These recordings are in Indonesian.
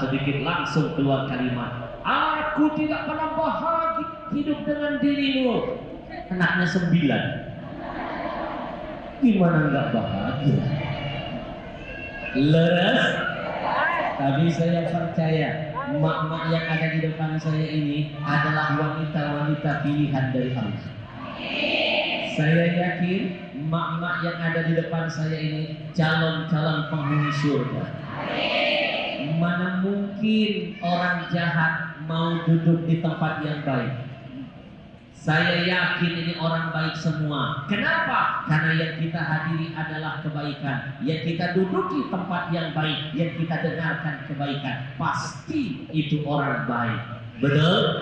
sedikit langsung keluar kalimat, aku tidak pernah bahagia hidup dengan dirimu. Anaknya 9, gimana nggak bahagia? Leres. Tapi saya percaya mak-mak yang ada di depan saya ini adalah wanita-wanita pilihan dari Allah. Saya yakin mak-mak yang ada di depan saya ini calon-calon penghuni surga. Mana mungkin orang jahat mau duduk di tempat yang baik? Saya yakin ini orang baik semua. Kenapa? Karena yang kita hadiri adalah kebaikan, yang kita duduki tempat yang baik, yang kita dengarkan kebaikan. Pasti itu orang baik. Betul?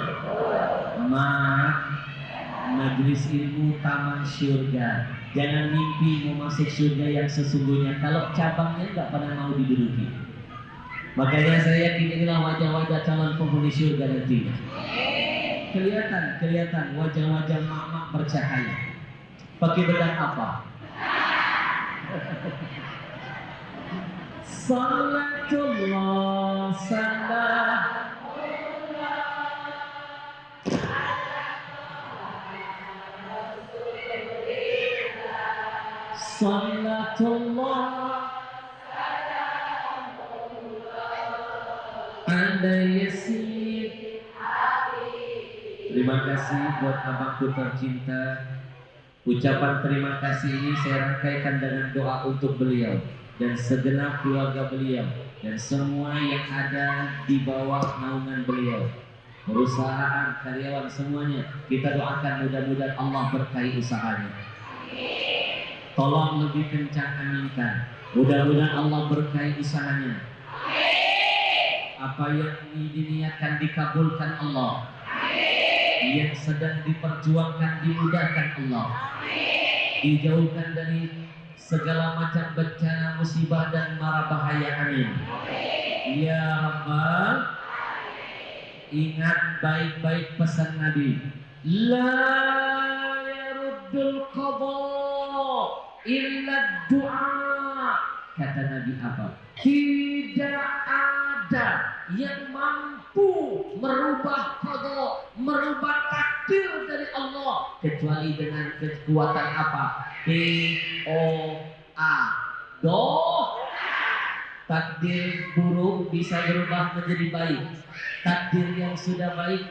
Majelis ilmu taman surga. Jangan mimpi mau masuk surga yang sesungguhnya kalau cabangnya nggak pernah mau diduduki. Makanya saya yakin inilah wajah-wajah calon penghuni surga nantinya. Kelihatan wajah-wajah mak-mak bercahaya. Pakai bedak apa? Salatullah salam. Salatullah ala yasin. Terima kasih buat abangku tercinta. Ucapan terima kasih ini saya rangkaikan dengan doa untuk beliau dan segenap keluarga beliau dan semua yang ada di bawah naungan beliau, perusahaan, karyawan, semuanya. Kita doakan mudah-mudahan Allah berkahi usahanya. Tolong lebih kencang aminkan. Mudah-mudahan Allah berkahi usahanya. Apa yang diniatkan dikabulkan Allah. Yang sedang diperjuangkan dimudahkan Allah. Dijauhkan dari segala macam bencana, musibah dan mara bahaya. Amin. Ya Rabbal. Ingat baik-baik pesan Nabi. La yaruddul qadha illa du'a. Kata Nabi apa? Tidak ada yang mampu merubah qadha, merubah takdir dari Allah kecuali dengan kekuatan apa? D-O-A. Takdir buruk bisa berubah menjadi baik. Takdir yang sudah baik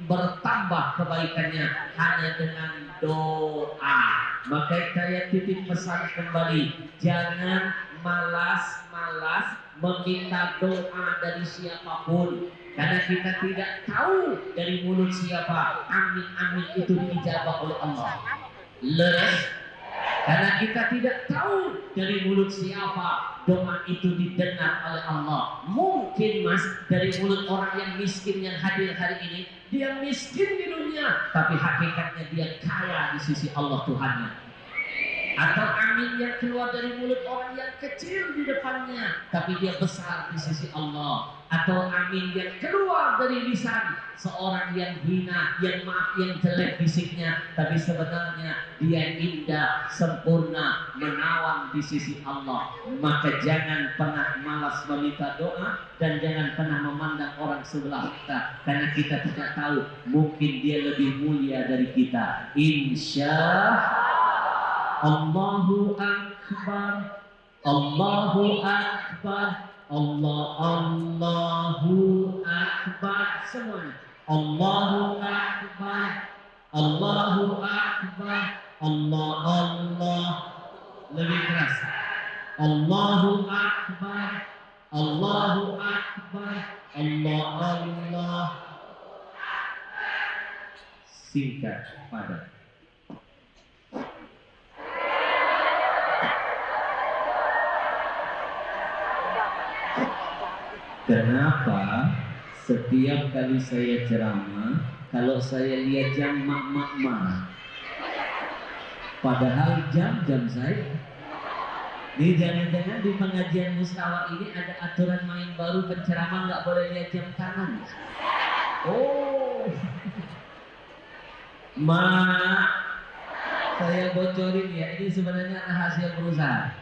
bertambah kebaikannya hanya dengan doa. Maka saya titip pesan kembali, jangan malas-malas meminta doa dari siapapun, karena kita tidak tahu dari mulut siapa amin-amin itu diijabah oleh Allah. Leres. Karena kita tidak tahu dari mulut siapa doa itu didengar oleh Allah. Mungkin mas dari mulut orang yang miskin yang hadir hari ini, dia miskin di dunia, tapi hakikatnya dia kaya di sisi Allah Tuhannya. Atau amin yang keluar dari mulut orang yang kecil di depannya, tapi dia besar di sisi Allah. Atau amin yang keluar dari lisan seorang yang hina, yang maaf, yang jelek fisiknya, tapi sebenarnya dia indah, sempurna, menawan di sisi Allah. Maka jangan pernah malas meminta doa dan jangan pernah memandang orang sebelah kita, karena kita tidak tahu, mungkin dia lebih mulia dari kita. Insya Allahu Akbar, Allahu Akbar, Allahu Akbar, semuanya. Allahu Akbar, Allahu Akbar, Allah. Lebih keras. Allahu Akbar, Allahu Akbar, Allah. Singkat, padat. Kenapa setiap kali saya ceramah, kalau saya lihat jam mak-mak marah? Padahal jam-jam saya. Ini jangan-jangan di pengajian mustawa ini ada aturan main baru, penceramah nggak boleh lihat jam tangan. Oh, mak, saya bocorin ya, ini sebenarnya rahasia perusahaan.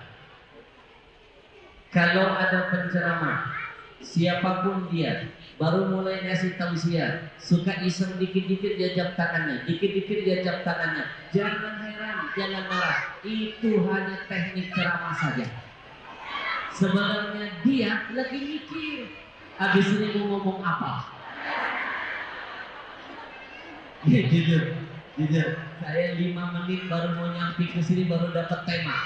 Kalau ada penceramah siapapun dia, baru mulai ngasih tausiah, suka iseng dikit-dikit dia jam tangannya, dikit-dikit dia jam tangannya. Jangan heran, jangan marah. Itu hanya teknik ceramah saja. Sebenarnya dia lagi mikir, habis ini mau ngomong apa. Ya, jujur, saya 5 menit baru mau nyampe ke sini baru dapat tema.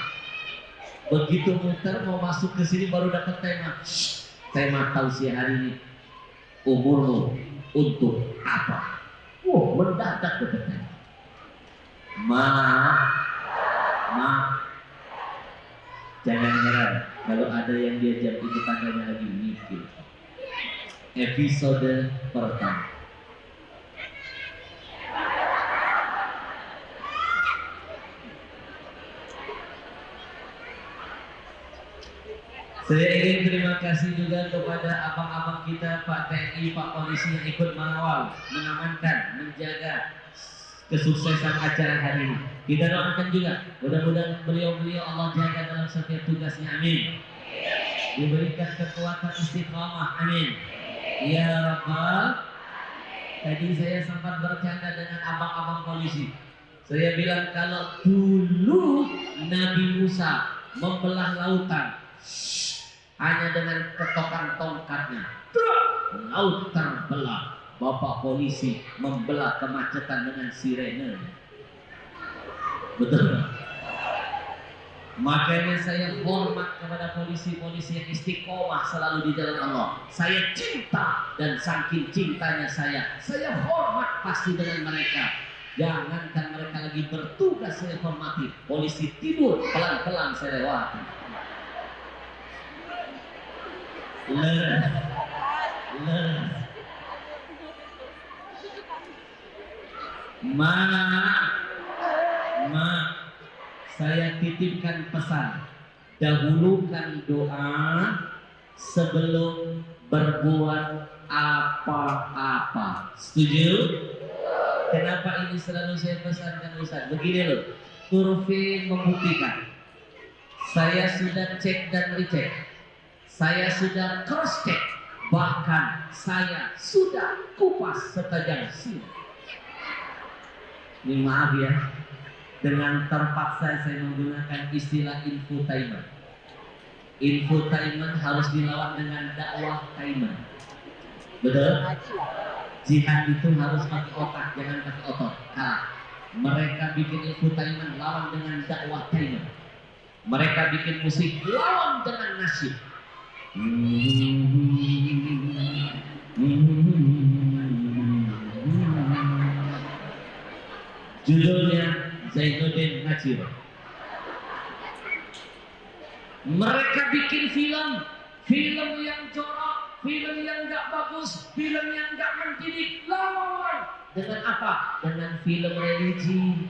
Begitu muter mau masuk ke sini baru dapat tema. Tema tausiah hari ini, umurmu untuk apa? Wah, mendadak dapat tema. Jangan heran kalau ada yang diajak itu tandanya lagi mikir. Episode pertama. Saya ingin terima kasih juga kepada abang-abang kita, Pak TNI, Pak Polisi yang ikut mengawal, mengamankan, menjaga kesuksesan acara hari ini. Kita doakan juga, mudah-mudahan beliau-beliau Allah jaga dalam setiap tugasnya, amin. Diberikan kekuatan istiqamah, amin. Ya Rabbal. Tadi saya sempat bercanda dengan abang-abang polisi. Saya bilang kalau dulu Nabi Musa membelah lautan hanya dengan ketokan tongkatnya, laut terbelah. Bapak polisi membelah kemacetan dengan sirene. Betul. Makanya saya hormat kepada polisi-polisi yang istiqomah selalu di jalan Allah. Saya cinta, dan saking cintanya saya hormat pasti dengan mereka. Jangankan mereka lagi bertugas saya hormati. Polisi tidur pelan-pelan saya lewati. Leres. Saya titipkan pesan, dahulukan doa sebelum berbuat apa-apa. Setuju? Kenapa ini selalu saya pesankan Ustaz? Begini loh, survei membuktikan. Saya sudah cek dan recheck, saya sudah cross check, bahkan saya sudah kupas setajam sini. Ini maaf ya, dengan terpaksa saya menggunakan istilah infotainment. Infotainment harus dilawan dengan dakwah tainment. Betul? Jihad itu harus pakai otak, jangan pakai otot. Mereka bikin infotainment lawan dengan dakwah tainment. Mereka bikin musik lawan dengan nasyid. Judulnya Zainuddin Najir. Mereka bikin film yang jorok, film yang gak bagus, film yang gak mendidik, lawan dengan apa? Dengan film religi.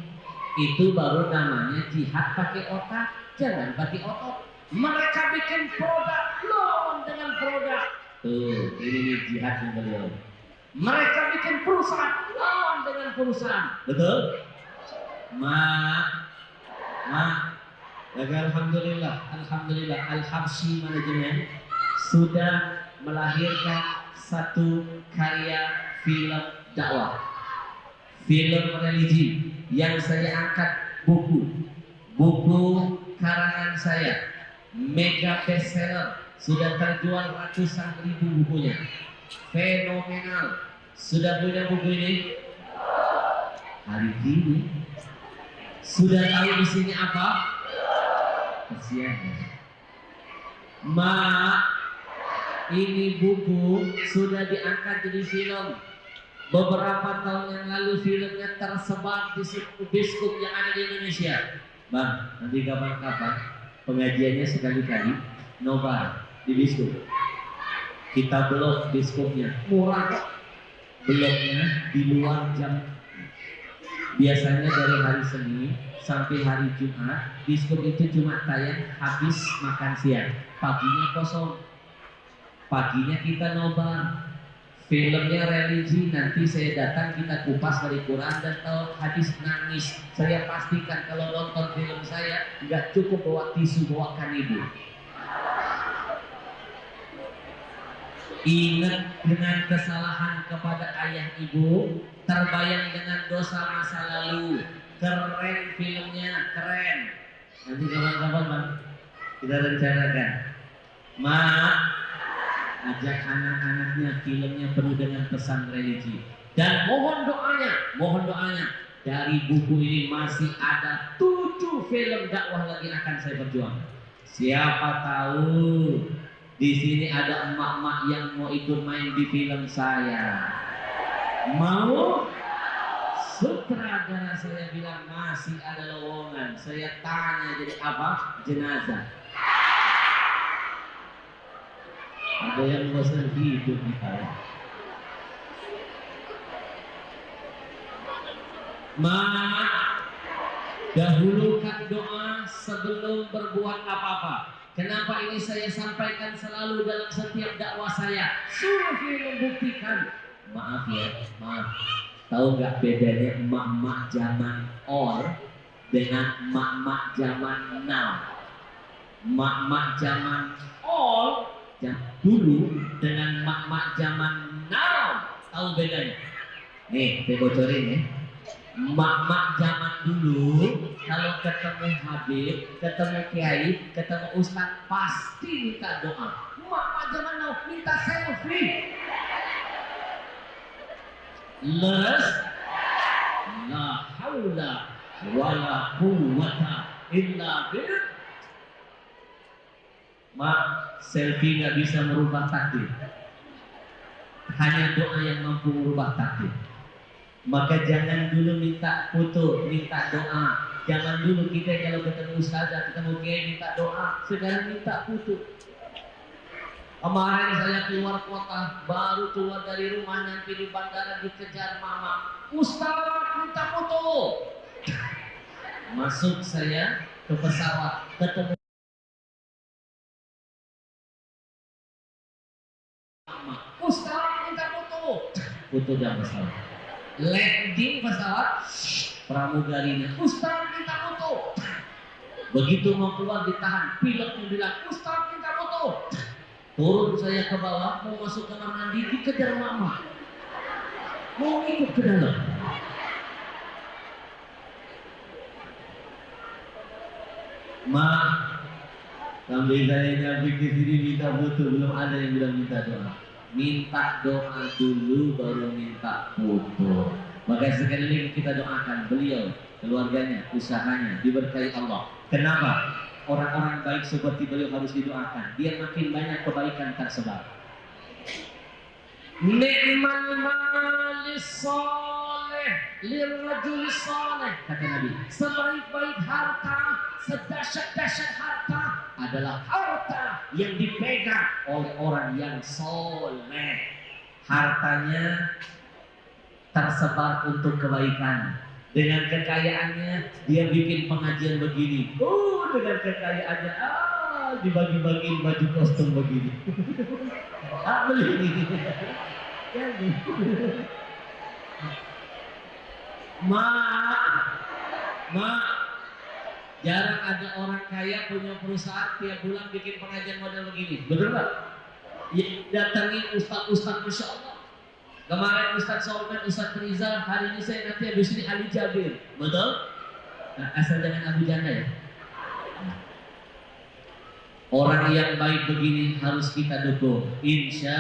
Itu baru namanya jihad pakai otak, jangan pakai otot. Mereka bikin produk, lawan dengan produk. Tuh, ini jihad yang beliau. Mereka bikin perusahaan, lawan dengan perusahaan. Betul? Alhamdulillah, Al-Habsyi Manajemen sudah melahirkan satu karya film dakwah, film religi yang saya angkat buku karangan saya, mega bestseller, sudah terjual ratusan ribu bukunya, fenomenal. Sudah punya buku ini? Hari ini sudah tahu di sini apa? Kasihan. Ini buku sudah diangkat jadi film. Beberapa tahun yang lalu filmnya tersebar di seluruh biskop yang ada di Indonesia. Bang, nanti kapan-kapan pengajiannya sekali-kali nobar di biskop. Kita blok biskopnya, murah. Bloknya di luar jam. Biasanya dari hari Senin sampai hari Jumat, biskop itu cuma tayang habis makan siang. Paginya kosong. Paginya kita nobar. Filmnya religi, nanti saya datang kita kupas dari Quran dan tahu hadis, nangis. Saya pastikan kalau nonton film saya nggak cukup bawa tisu, bawa kanibu. Ingat dengan kesalahan kepada ayah ibu, terbayang dengan dosa masa lalu. Keren filmnya, keren. Nanti kapan-kapan Bang, kita rencanakan. Mak, ajak anak-anaknya, filmnya penuh dengan pesan religi. Dan mohon doanya. Dari buku ini masih ada 7 film dakwah lagi akan saya perjuangkan. Siapa tahu di sini ada emak-emak yang mau ikut main di film saya. Mau? Sutradara saya bilang masih ada lowongan. Saya tanya jadi apa? Jenazah. Ada yang bosan hidup di sana. Dahulukan doa sebelum berbuat apa-apa. Kenapa ini saya sampaikan selalu dalam setiap dakwah saya? Sufi membuktikan. Maaf. Tahu nggak bedanya emak-emak zaman dengan emak-emak zaman now? Emak-emak zaman dulu dengan emak-emak zaman now, tahu bedanya? Nih, saya bocorin ya. Mak-mak zaman dulu kalau ketemu Habib, ketemu Kiai, ketemu Ustaz pasti minta doa. Mak-mak zaman now minta selfie. Les la haula wala quwwata illa billah. Mak, selfie nggak bisa merubah takdir. Hanya doa yang mampu merubah takdir. Maka jangan dulu minta foto, minta doa. Jangan dulu kita kalau ketemu ustazah, ketemu kiai minta doa. Sekarang minta foto. Kemarin saya keluar kota, baru keluar dari rumah, nanti di bandara dikejar mama. Ustaz minta foto. Masuk saya ke pesawat, ketemu mama. Ustaz minta foto. Foto dan pesawat. Landing pesawat, pramugarinya, Ustaz minta foto. Begitu mau keluar ditahan, pilotnya bilang, Ustaz minta foto. Turun saya ke bawah, mau masuk kamar mandi, dikejar mama. Mau ikut ke dalam. Ma, sambil saya nyampe ke sini minta foto, belum ada yang bilang minta doa. Minta doa dulu baru minta foto. Maka sekali lagi kita doakan beliau, keluarganya, usahanya diberkahi Allah. Kenapa? Orang-orang baik seperti beliau harus didoakan. Dia makin banyak kebaikan tersebar. Ni'mal malis soleh lirrajul soleh, kata Nabi. Sebaik-baik harta, sedahsyat-dahsyat harta adalah harta yang dipegang oleh orang yang soleh. Hartanya tersebar untuk kebaikan. Dengan kekayaannya dia bikin pengajian begini. Dengan kekayaannya dibagi-bagiin baju kostum begini. Beli ini. Mak, jarang ada orang kaya punya perusahaan tiap bulan bikin pengajian model begini. Betul nggak? Ya, datangin ustaz-ustaz, Masya Allah. Kemarin Ustaz Solman, Ustaz Rizal, hari ini saya nanti habis ini Ali Jabir. Betul? Nah, asal jangan Abu Janda ya. Orang yang baik begini harus kita dukung. Insya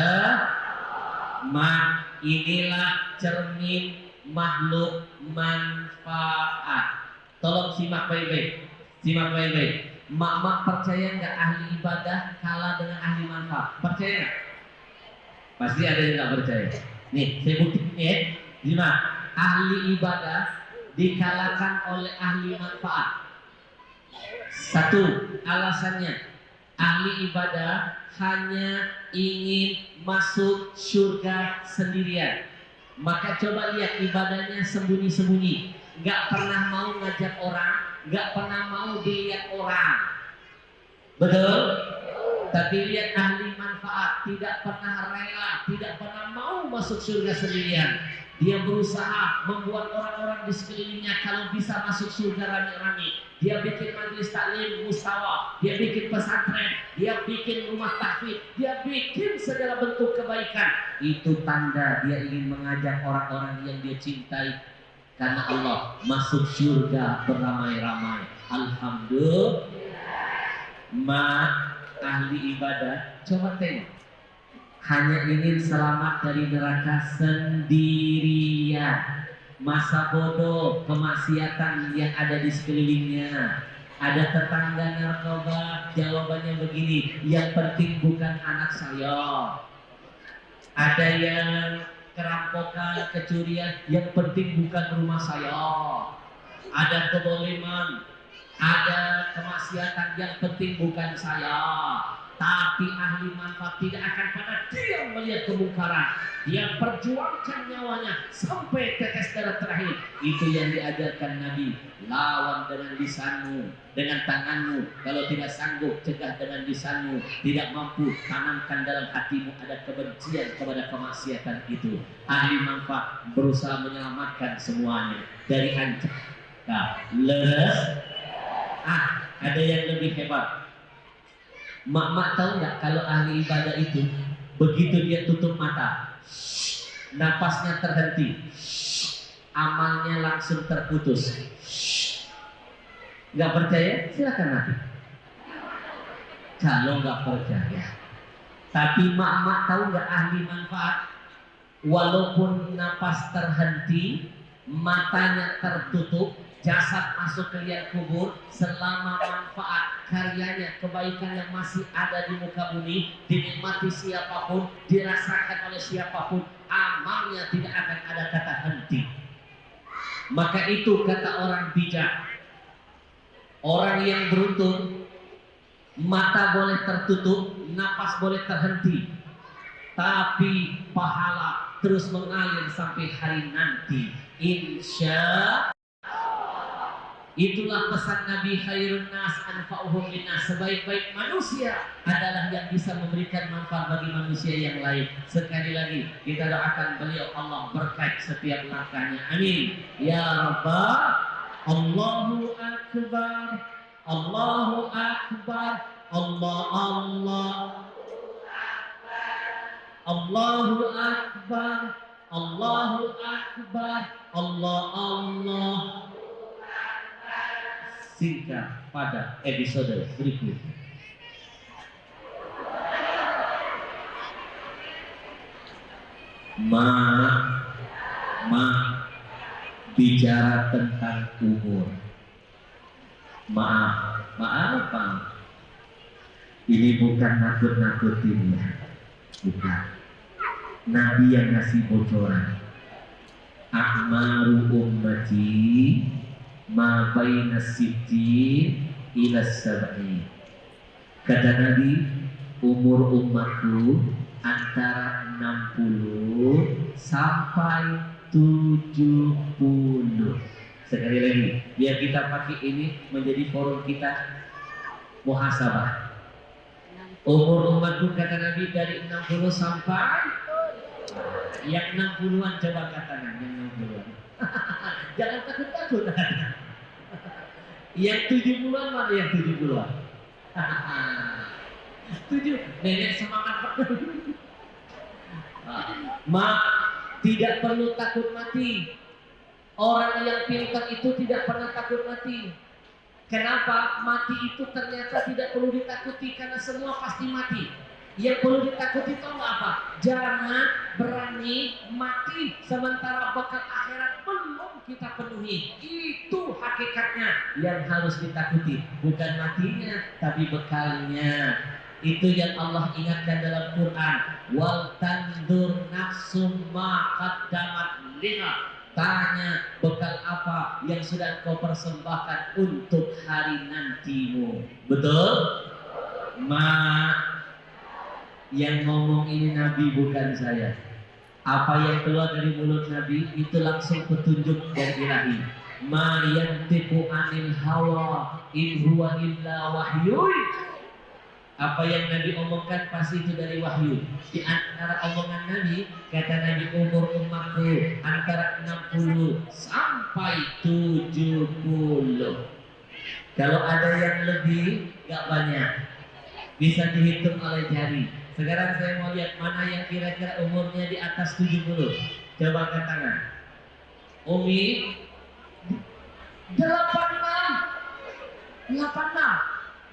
Allah. Inilah cermin makhluk manfaat. Tolong simak baik-baik. Mak-mak percaya nggak ahli ibadah kalah dengan ahli manfaat? Percaya nggak? Pasti ada yang nggak percaya. Nih, saya buktiin ya. Lima, ahli ibadah dikalahkan oleh ahli manfaat. Satu, alasannya ahli ibadah hanya ingin masuk surga sendirian. Maka coba lihat ibadahnya sembunyi-sembunyi, nggak pernah mau ngajak orang, nggak pernah mau dilihat orang. Betul? Tapi lihat ahli manfaat, tidak pernah rela, tidak pernah mau masuk surga sendirian. Dia berusaha membuat orang-orang di sekelilingnya kalau bisa masuk surga rame-rame. Dia bikin majelis taklim mustawa, dia bikin pesantren, dia bikin rumah tahfidz, dia bikin segala bentuk kebaikan. Itu tanda dia ingin mengajak orang-orang yang dia cintai karena Allah masuk surga beramai-ramai. Alhamdulillah. Ahli ibadah, coba tengok, hanya ingin selamat dari neraka sendirian. Masa bodoh kemaksiatan yang ada di sekelilingnya. Ada tetangga narkoba, jawabannya begini, yang penting bukan anak saya. Ada yang kerampokan, kecurian, yang penting bukan rumah saya. Ada keboliman, ada kemaksiatan, yang penting bukan saya. Tapi ahli manfaat tidak akan pernah diam melihat kemungkaran. Dia perjuangkan nyawanya sampai tetes darah terakhir. Itu yang diajarkan Nabi. Lawan dengan lisanmu, dengan tanganmu. Kalau tidak sanggup, cegah dengan lisanmu. Tidak mampu, tanamkan dalam hatimu ada kebencian kepada kemaksiatan itu. Ahli manfaat berusaha menyelamatkan semuanya dari ancaman. Nah, leres. Ada yang lebih hebat. Mak tahu nggak kalau ahli ibadah itu begitu dia tutup mata, napasnya terhenti, amalnya langsung terputus. Nggak percaya? Silakan mati. Kalau nggak percaya, tapi mak tahu nggak ahli manfaat, walaupun napas terhenti, matanya tertutup, jasad masuk ke liang kubur, selama manfaat karyanya, kebaikan yang masih ada di muka bumi, dinikmati siapapun, dirasakan oleh siapapun, amalnya tidak akan ada kata henti. Maka itu kata orang bijak, orang yang beruntung, mata boleh tertutup, napas boleh terhenti, tapi pahala terus mengalir sampai hari nanti, insya. Itulah pesan Nabi, khairun nas anfa'uhum linnas. Sebaik-baik manusia adalah yang bisa memberikan manfaat bagi manusia yang lain. Sekali lagi kita doakan beliau, Allah berkat setiap langkahnya. Amin. Ya Rabbah. Allahu Akbar. Allahu Akbar. Allah. Allahu Akbar. Allahu Akbar. Allah. Singkat pada episode berikut. Bicara tentang umur. Maaf Pak. Ini bukan nakut-nakutin ya. Bukan. Nabi yang ngasih bocoran. A'maru ummati ma baina sittin ila sab'in. Kata Nabi, umur umatku antara 60 sampai 70. Sekali lagi, biar kita pakai ini menjadi forum kita muhasabah. Umur umatku kata Nabi dari 60 sampai yang 60-an, coba katakan yang 60-an. Jangan takut-takut. Yang 70-an mana yang 70-an? 7. Nenek semangat betul. Tidak perlu takut mati. Orang yang pintar itu tidak pernah takut mati. Kenapa? Mati itu ternyata tidak perlu ditakuti karena semua pasti mati. Yang perlu ditakuti itu apa? Jangan berani mati sementara bekal akhirat belum kita penuhi. Itu hakikatnya yang harus ditakuti, bukan matinya tapi bekalnya. Itu yang Allah ingatkan dalam Quran. Wal tandur nafsum ma qaddamat liha. Tanya bekal apa yang sudah kau persembahkan untuk hari nantimu. Betul? Yang ngomong ini Nabi bukan saya. Apa yang keluar dari mulut Nabi itu langsung petunjuk dari Ilahi. Ma yantiqu anil hawa in huwa illa wahyun. Apa yang Nabi omongkan pasti itu dari wahyu. Di antara omongan Nabi, kata Nabi, umur umatku antara 60 sampai 70. Kalau ada yang lebih, gak banyak, bisa dihitung oleh jari. Sekarang saya mau lihat mana yang kira-kira umurnya di atas 70. Coba angkat tangan. Umi 86.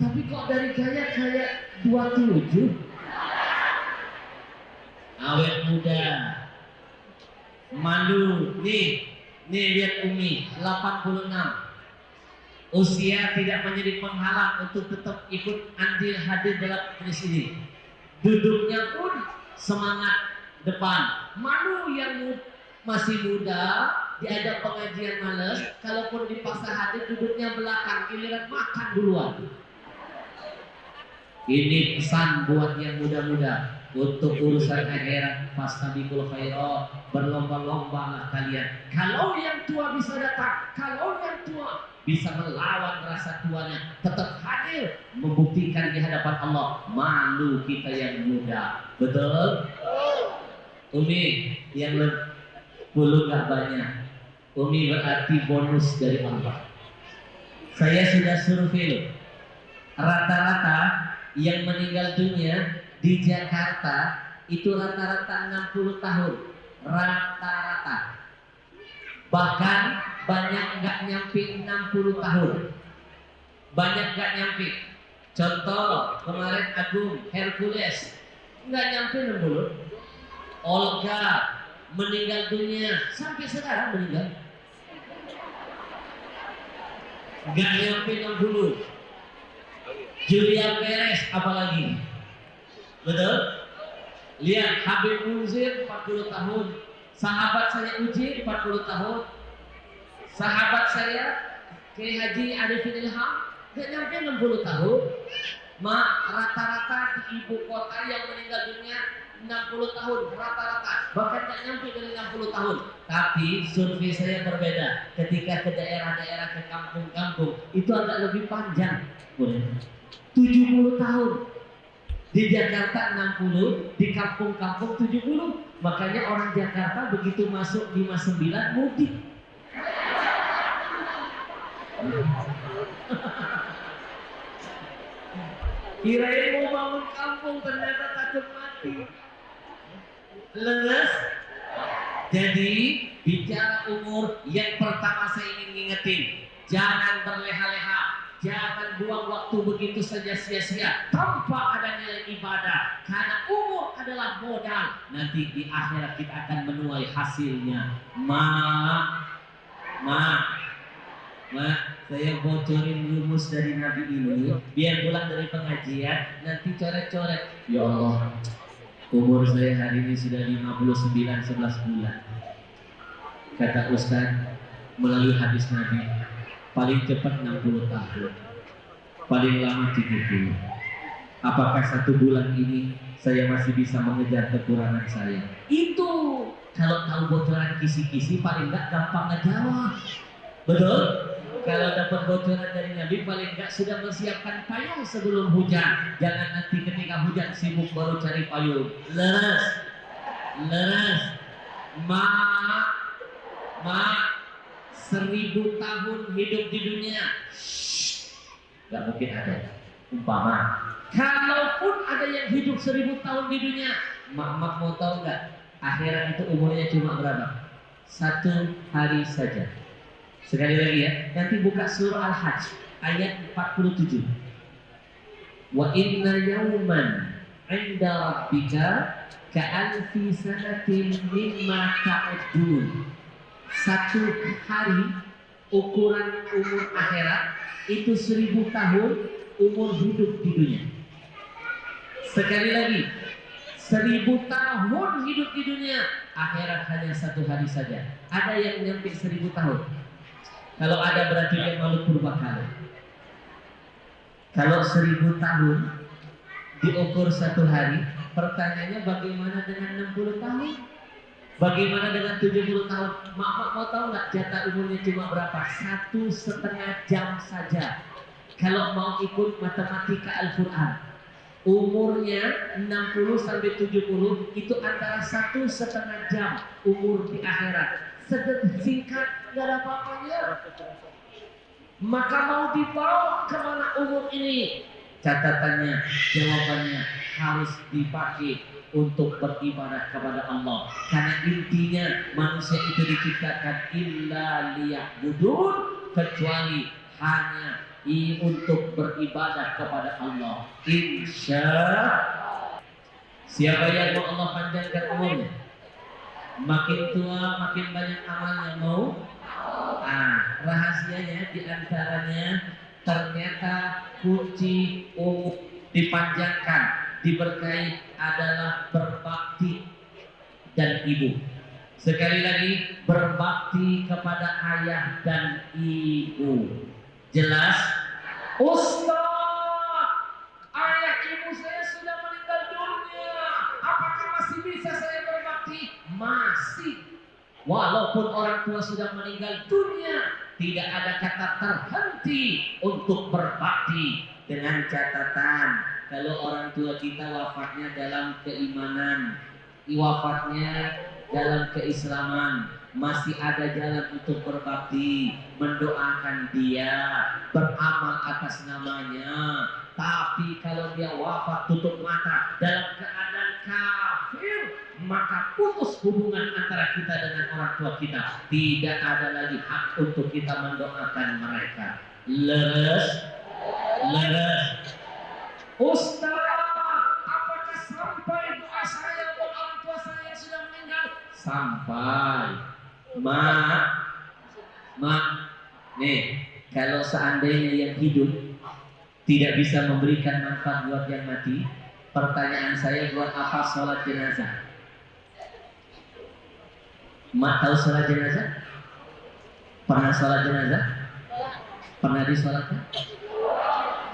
Tapi kok dari gaya kayak 27. Awet muda, malu. Nih lihat Umi 86. Usia tidak menjadi penghalang untuk tetap ikut andil hadir dalam majelis ini. Duduknya pun semangat depan. Malu yang masih muda diajak pengajian males, kalaupun dipaksa hadir duduknya belakang, giliran makan duluan. Ini pesan buat yang muda-muda untuk urusan akhirat. Fastabiqul khairat, berlomba-lombalah kalian. Kalau yang tua bisa datang, kalau yang tua bisa melawan rasa tuanya, tetap hadir, membuktikan di hadapan Allah. Malu kita yang muda, betul? Umi yang 10 gak banyak. Umi berarti bonus dari Allah. Saya sudah survei, rata-rata yang meninggal dunia di Jakarta itu rata-rata 60 tahun, rata-rata. Bahkan banyak nggak nyampe 60 tahun, banyak nggak nyampe. Contoh kemarin Agung Hercules nggak nyampe 60. Olga meninggal dunia sampai sekarang meninggal nggak nyampe 60. Julia Perez apalagi, betul? Lihat Habib Munzir 40 tahun, sahabat saya Uji 40 tahun, sahabat saya Kiai Haji Arifin Ilham gak nyampe 60 tahun. Rata-rata di ibu kota yang meninggal dunia 60 tahun rata-rata, bahkan gak nyampe dari 60 tahun. Tapi survei saya berbeda. Ketika ke daerah-daerah, ke kampung-kampung, itu agak lebih panjang, 70 tahun. Di Jakarta 60, di kampung-kampung 70. Makanya orang Jakarta begitu masuk 59 mudik. Kirain mau bangun kampung, ternyata takut mati. Leles. Jadi bicara umur, yang pertama saya ingin ngingetin, jangan berleha-leha. Jangan buang waktu begitu saja sia-sia tanpa ada nilai ibadah. Karena umur adalah modal. Nanti di akhirat kita akan menuai hasilnya. Saya bocorin rumus dari Nabi ini. Biar pulang dari pengajian nanti coret-coret. Ya Allah, umur saya hari ini sudah 59 11 bulan. Kata Ustaz melalui hadis Nabi, paling cepat 60 tahun, paling lama 70. Apakah 1 bulan ini saya masih bisa mengejar kekurangan saya? Itu kalau tahu bocoran kisi-kisi paling enggak gampang ngejawab. Betul? Kalau dapat bocoran dari Nabi paling enggak sudah mempersiapkan payung sebelum hujan. Jangan nanti ketika hujan sibuk baru cari payung. Leres. 1000 tahun hidup di dunia, gak mungkin ada. Umpama, kalaupun ada yang hidup 1000 tahun di dunia, mak mau tahu nggak? Akhirat itu umurnya cuma berapa? 1 hari saja. Sekali lagi ya, nanti buka surah Al-Hajj ayat 47. Wa inna yawman 'inda rabbika ka'alfi sanatin mimma ta'udun. 1 hari ukuran umur akhirat itu 1000 tahun umur hidup di dunia. Sekali lagi, 1000 tahun hidup di dunia, akhirat hanya 1 hari saja. Ada yang nyampe 1000 tahun? Kalau ada berarti dia makhluk purbakala. Kalau 1000 tahun diukur 1 hari, pertanyaannya bagaimana dengan 60 tahun? Bagaimana dengan 70 tahun? Mak mau tahu nggak jatah umurnya cuma berapa? 1,5 jam saja. Kalau mau ikut matematika Al-Quran, umurnya 60 sampai 70 itu antara 1,5 jam umur di akhirat. Singkat, nggak ada apa-apanya. Maka mau dibawa kemana umur ini? Catatannya, jawabannya harus dipakai untuk beribadah kepada Allah. Karena intinya manusia itu diciptakan illa liya'budun, kecuali hanya untuk beribadah kepada Allah. Insya siapa yang mau Allah panjangkan umurnya, makin tua makin banyak amalnya, mau? Rahasianya diantaranya ternyata kunci umur dipanjangkan, diberkahi adalah berbakti dan ibu. Sekali lagi, berbakti kepada ayah dan ibu. Jelas? Ustaz, ayah ibu saya sudah meninggal dunia, apakah masih bisa saya berbakti? Masih. Walaupun orang tua sudah meninggal dunia, tidak ada kata terhenti untuk berbakti, dengan catatan kalau orang tua kita wafatnya dalam keimanan, wafatnya dalam keislaman, masih ada jalan untuk berbakti, mendoakan dia, beramal atas namanya. Tapi kalau dia wafat tutup mata dalam keadaan kafir, maka putus hubungan antara kita dengan orang tua kita. Tidak ada lagi hak untuk kita mendoakan mereka. Leres, leres. Ustaz, apakah sampai doa saya buat orang tua saya yang sudah meninggal? Sampai. Mak, nih, kalau seandainya yang hidup tidak bisa memberikan manfaat buat yang mati, pertanyaan saya, buat apa sholat jenazah? Mak tahu sholat jenazah? Pernah sholat jenazah? Pernah disolatkan?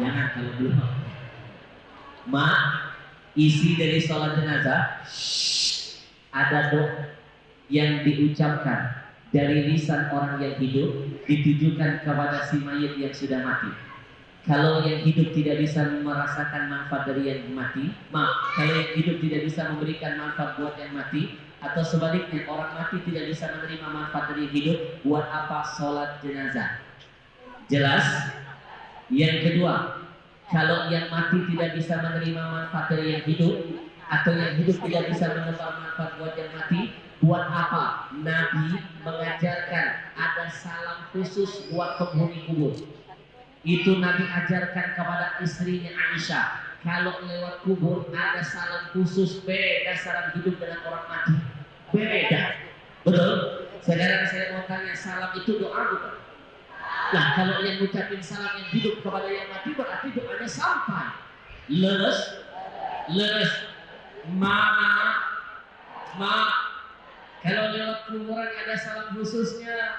Jangan kalau belum. Mak, isi dari sholat jenazah ada doa yang diucapkan dari lisan orang yang hidup, ditujukan kepada si mayit yang sudah mati. Kalau yang hidup tidak bisa merasakan manfaat dari yang mati, kalau yang hidup tidak bisa memberikan manfaat buat yang mati, atau sebaliknya orang mati tidak bisa menerima manfaat dari yang hidup, buat apa sholat jenazah? Jelas? Yang kedua, kalau yang mati tidak bisa menerima manfaat dari yang hidup, atau yang hidup tidak bisa menebar manfaat buat yang mati, buat apa? Nabi mengajarkan ada salam khusus buat penghuni kubur. Itu Nabi ajarkan kepada istrinya Aisyah. Kalau lewat kubur ada salam khusus, beda salam hidup dengan orang mati. Beda. Betul? Sekarang saya mau tanya, salam itu doa bukan? Nah, kalau yang ngucapin salam yang hidup kepada yang mati berarti doanya sampai. Leres, leres. Kalau lewat kuburan ada salam khususnya.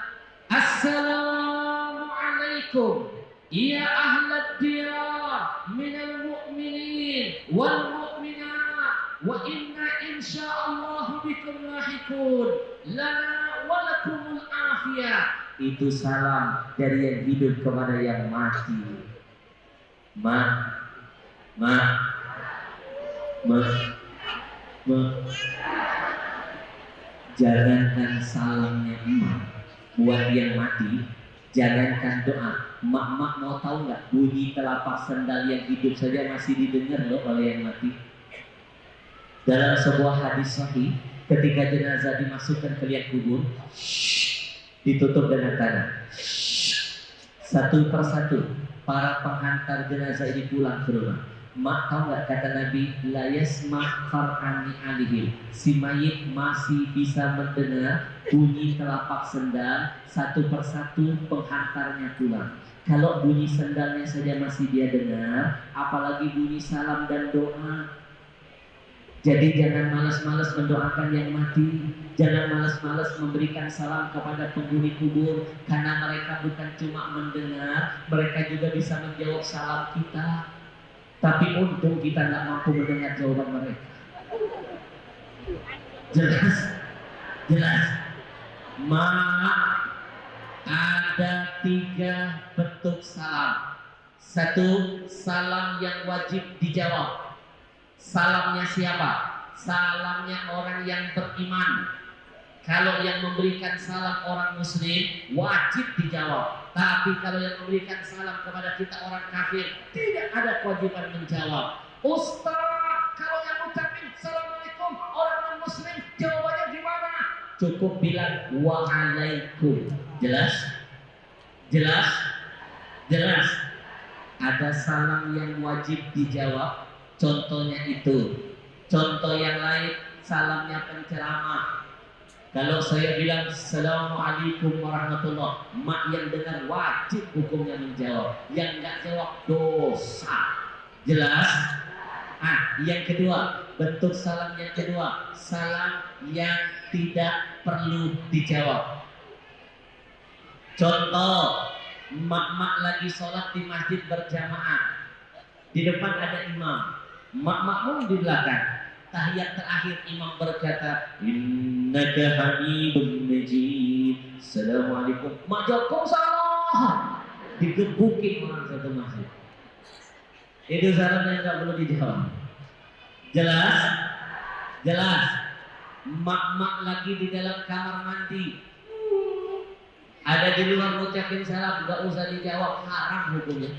Assalamualaikum ya ahlad diyar minal mu'minin wal mu'minat wa inna insyaallah bikum lahiqun lana wa lakumul afiyah. Itu salam dari yang hidup kepada yang mati. Jangankan salamnya buat yang mati, jangankan doa. Mak mau tahu nggak, bunyi telapak sendal yang hidup saja masih didengar loh oleh yang mati. Dalam sebuah hadis sahih, ketika jenazah dimasukkan ke liang kubur, ditutup dengan tanah. Satu persatu para penghantar jenazah ini pulang ke rumah. Mak tahu nggak kata Nabi, la yasma' far'ani alihim, si mayit masih bisa mendengar bunyi telapak sendal satu persatu penghantarnya pulang. Kalau bunyi sendalnya saja masih dia dengar, apalagi bunyi salam dan doa. Jadi jangan malas-malas mendoakan yang mati, jangan malas-malas memberikan salam kepada penghuni kubur, karena mereka bukan cuma mendengar, mereka juga bisa menjawab salam kita. Tapi untung kita nggak mampu mendengar jawaban mereka. Jelas? Jelas? Ada 3 bentuk salam. 1, salam yang wajib dijawab. Salamnya siapa? Salamnya orang yang beriman. Kalau yang memberikan salam orang muslim wajib dijawab. Tapi kalau yang memberikan salam kepada kita orang kafir tidak ada kewajiban menjawab. Ustaz, kalau yang ucapin assalamualaikum orang non muslim jawabannya gimana? Cukup bilang waalaikum. Jelas? Jelas? Jelas? Ada salam yang wajib dijawab. Contohnya itu. Contoh yang lain salamnya penceramah. Kalau saya bilang assalamualaikum warahmatullah, mak yang dengar wajib hukumnya menjawab. Yang nggak jawab dosa. Jelas? Yang kedua, bentuk salam yang kedua, salam yang tidak perlu dijawab. Contoh, mak-mak lagi sholat di masjid berjamaah. Di depan ada imam, mak-makmum di belakang. Tahiyat terakhir imam berkata, innaka hamidun majid. Assalamualaikum. Mak jawab salah. Digebukin orang satu masjid. Itu salam yang nggak perlu dijawab. Jelas? Jelas. Mak-mak lagi di dalam kamar mandi. Ada di luar ngucapin salam, nggak usah dijawab, haram hukumnya.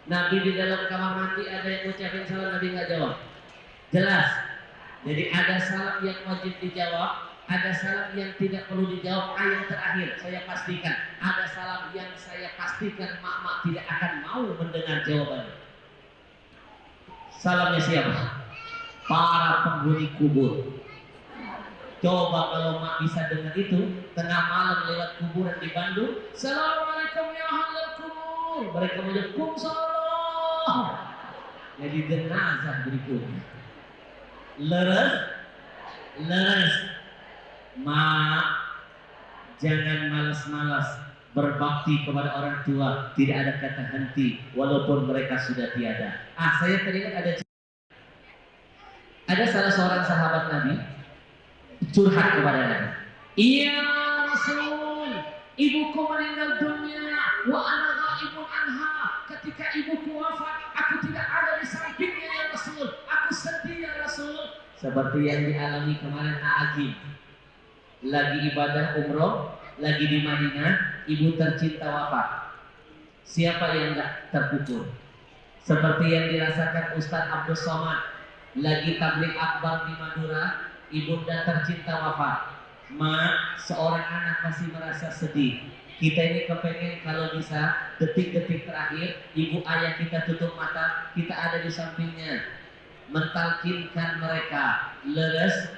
Nabi di dalam kamar mandi ada yang ngucapin salam, Nabi nggak jawab. Jelas. Jadi ada salam yang wajib dijawab, ada salam yang tidak perlu dijawab. Yang terakhir saya pastikan, ada salam yang saya pastikan mak-mak tidak akan mau mendengar jawabannya. Salamnya siapa? Para penghuni kubur. Coba kalau mak bisa dengar itu, tengah malam lewat kuburan di Bandung, assalamualaikum ya ahlal kubur. Mereka menjawab salam. Jadi jenazah berikutnya. Leres, leres. Mak, jangan malas-malas berbakti kepada orang tua. Tidak ada kata henti, walaupun mereka sudah tiada. Saya teringat ada salah seorang sahabat Nabi curhat kepada Nabi. Iya Rasul, ibuku meninggal dunia, wa ana ghaibun anha. Ketika ibuku wafat, aku tidak ada di sampingnya ya Rasul. Aku sedih ya Rasul. Seperti yang dialami kemarin Agim. Lagi ibadah umroh, lagi di Madinah, ibu tercinta wafat. Siapa yang enggak terpukul? Seperti yang dirasakan Ustaz Abdul Somad, lagi tabligh akbar di Madura, ibunda tercinta wafat. Mak, seorang anak masih merasa sedih. Kita ini kepengen kalau bisa detik-detik terakhir ibu ayah kita tutup mata, kita ada di sampingnya, mentalkinkan mereka. Leres.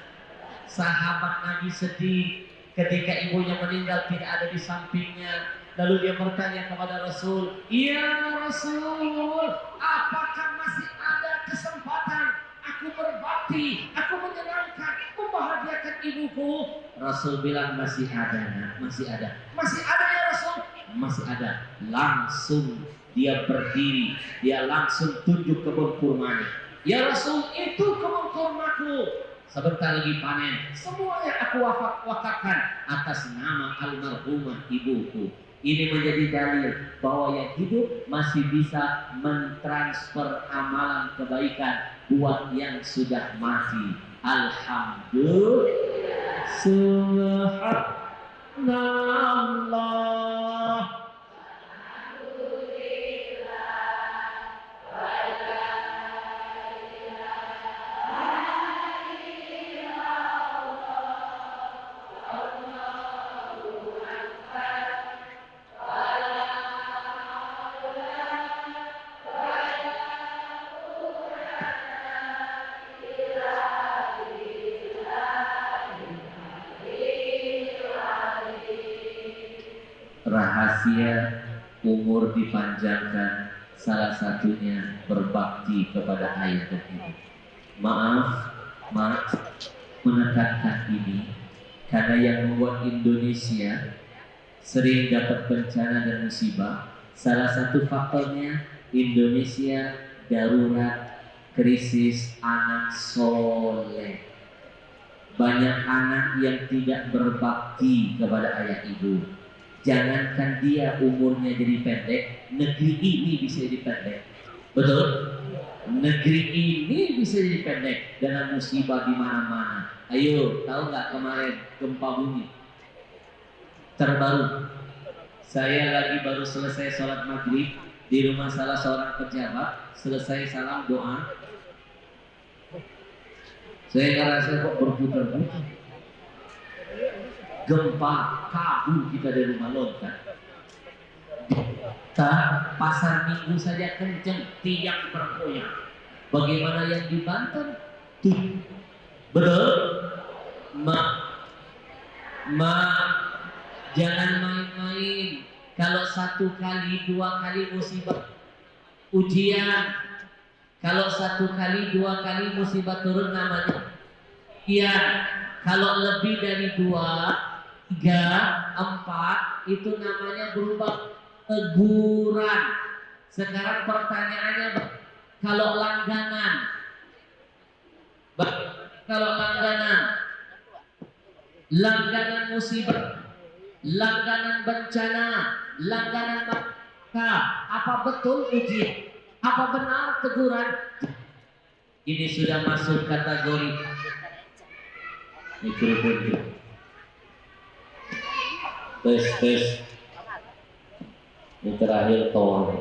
Sahabat Nabi sedih ketika ibunya meninggal tidak ada di sampingnya. Lalu dia bertanya kepada Rasul, iya Rasul, apakah masih ada kesempatan aku berbakti, aku menyenangkan, membahagiakan ibuku? Rasul bilang masih ada, nak, masih ada. Masih ada ya Rasul? Masih ada. Langsung dia berdiri, dia langsung tunjuk kebun kurmanya. Ya Rasul, itu kebun kurmaku. Sebentar lagi panen. Semuanya aku wakafkan atas nama almarhumah ibuku. Ini menjadi dalil bahwa yang hidup masih bisa mentransfer amalan kebaikan buat yang sudah mati. Alhamdulillah. Subhanallah. Rahasia umur dipanjangkan salah satunya berbakti kepada ayah dan ibu. Maaf menekankan ini karena yang membuat Indonesia sering dapat bencana dan musibah. Salah satu faktornya Indonesia darurat krisis anak soleh. Banyak anak yang tidak berbakti kepada ayah ibu. Jangankan dia umurnya jadi pendek, negeri ini bisa jadi pendek. Betul? Negeri ini bisa jadi pendek dengan musibah di mana-mana. Ayo, tahu nggak kemarin gempa bumi terbaru? Saya lagi baru selesai sholat maghrib di rumah salah seorang pejabat, selesai salam doa. Saya ngerasa kok berputar-putar. Gempa kabur kita dari rumah lontar. Pasar Minggu saja kenceng, tiang bergoyang. Bagaimana yang di Banten? Betul? Jangan main-main. Kalau 1 kali, 2 kali musibah ujian. Kalau 1 kali, 2 kali musibah turun namanya. Iya. Kalau lebih dari 2, 3, 4 itu namanya berubah teguran. Sekarang pertanyaannya, kalau langganan, langganan musibah, langganan bencana, langganan maka, apa betul ujian? Apa benar teguran? Ini sudah masuk kategori mikrofon. Tes. Ini terakhir tolong.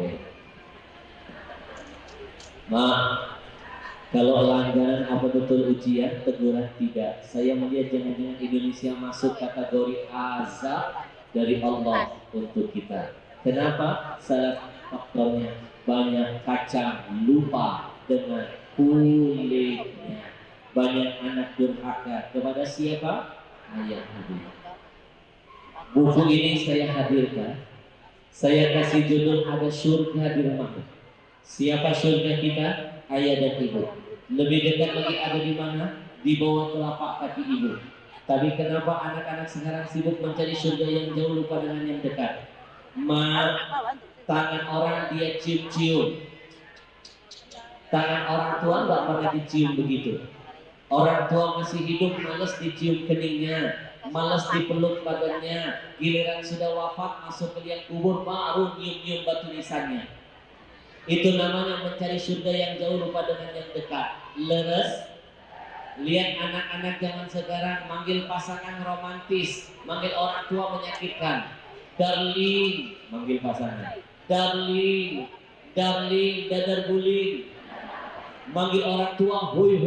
Kalau langganan apa betul ujian, teguran tidak. Saya melihat jangan-jangan Indonesia masuk kategori azab dari Allah untuk kita. Kenapa? Salah faktornya banyak kacang lupa dengan kulitnya. Banyak anak durhaka kepada siapa? Ayah ibu. Buku ini saya hadirkan. Saya kasih judul Ada Surga di Rumahmu. Siapa surga kita? Ayah dan ibu. Lebih dekat lagi ada di mana? Di bawah telapak kaki ibu. Tapi kenapa anak-anak sekarang sibuk mencari surga yang jauh, lupa dengan yang dekat? Tangan orang dia cium-cium. Tangan orang tua nggak pernah dicium begitu. Orang tua masih hidup males dicium keningnya, malas dipeluk badannya. Giliran sudah wafat masuk ke liang kubur baru nyium-nyium batu nisannya. Itu namanya mencari surga yang jauh, lupa dengan yang dekat. Leres. Lihat anak-anak zaman sekarang manggil pasangan romantis, manggil orang tua menyakitkan. Darling, manggil pasangan. Darling, dadar guling. Manggil orang tua, hoi.